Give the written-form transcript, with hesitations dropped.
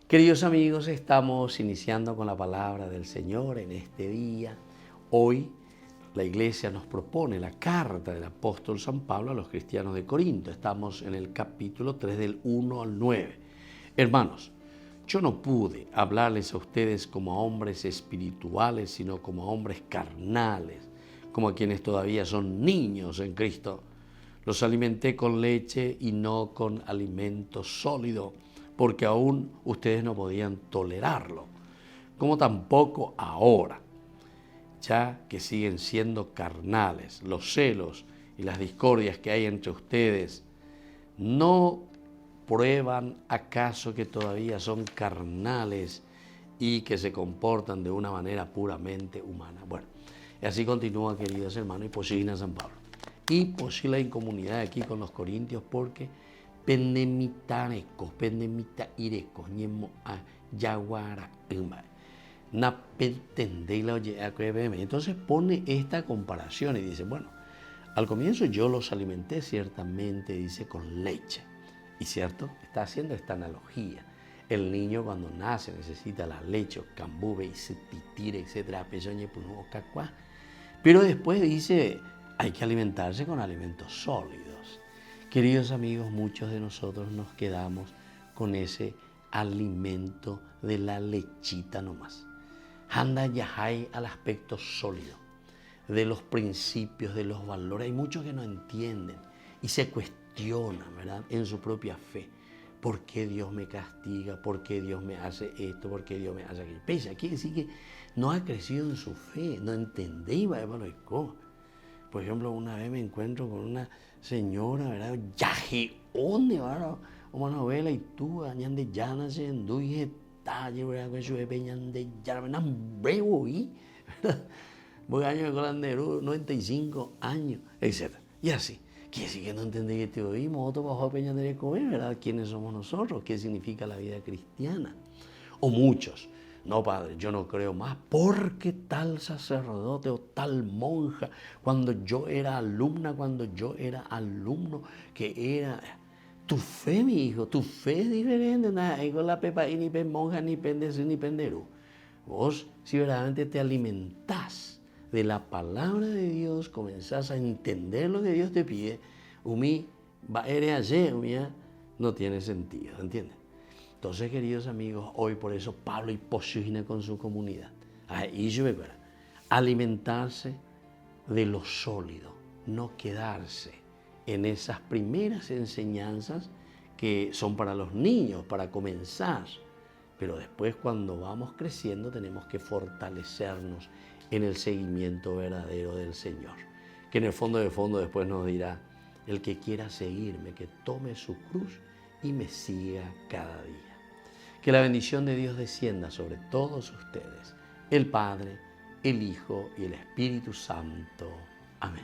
Queridos amigos, estamos iniciando con la palabra del Señor en este día. Hoy la Iglesia nos propone la carta del apóstol San Pablo a los cristianos de Corinto. Estamos en el capítulo 3 del 1 al 9. Hermanos, yo no pude hablarles a ustedes como a hombres espirituales, sino como a hombres carnales, como a quienes todavía son niños en Cristo. Los alimenté con leche y no con alimento sólido, porque aún ustedes no podían tolerarlo, como tampoco ahora, ya que siguen siendo carnales. Los celos y las discordias que hay entre ustedes, ¿no prueban acaso que todavía son carnales y que se comportan de una manera puramente humana? Bueno, y así continúa, queridos hermanos, y posible San Pablo. Y posible en comunidad aquí con los corintios, porque penemitareko, penemita ireko, ñemo a yaguara, entonces pone esta comparación y dice, bueno, al comienzo yo los alimenté ciertamente, dice, con leche. Y cierto, está haciendo esta analogía. El niño cuando nace necesita la leche, cambube, y se pitire, etcétera, pero después dice, hay que alimentarse con alimentos sólidos. Queridos amigos, muchos de nosotros nos quedamos con ese alimento de la lechita nomás. Anda yahai al aspecto sólido, de los principios, de los valores. Hay muchos que no entienden y se cuestionan, ¿verdad?, en su propia fe. ¿Por qué Dios me castiga? ¿Por qué Dios me hace esto? ¿Por qué Dios me hace aquello? Pese, quiere decir que no ha crecido en su fe, no entendéis, cómo. Por ejemplo, una vez me encuentro con una señora, ¿verdad? Yajeone, ¿verdad? Una novela y tú, añan de llana, se enduye, talle, ¿verdad? Con su peñan de llana, ¿verdad? Bravo, ¿verdad? Voy a años de Colanderú, 95 años, etc. Y así. Quiere decir que no entendí que te oímos, otro bajo peña de comer, ¿verdad? ¿Quiénes somos nosotros? ¿Qué significa la vida cristiana? O muchos. No, padre, yo no creo más porque tal sacerdote o tal monja, cuando yo era alumna, cuando yo era alumno, que era... Tu fe, mi hijo, tu fe es diferente. Nada, con la pepa y ni pen monja, ni pen de ni penderú. Vos, si verdaderamente te alimentás de la palabra de Dios, comenzás a entender lo que Dios te pide, no tiene sentido, ¿entiendes? Entonces, queridos amigos, hoy por eso Pablo y posible con su comunidad. Alimentarse de lo sólido, no quedarse en esas primeras enseñanzas que son para los niños, para comenzar. Pero después, cuando vamos creciendo, tenemos que fortalecernos en el seguimiento verdadero del Señor. Que en el fondo de fondo después nos dirá, el que quiera seguirme, que tome su cruz y me siga cada día. Que la bendición de Dios descienda sobre todos ustedes, el Padre, el Hijo y el Espíritu Santo. Amén.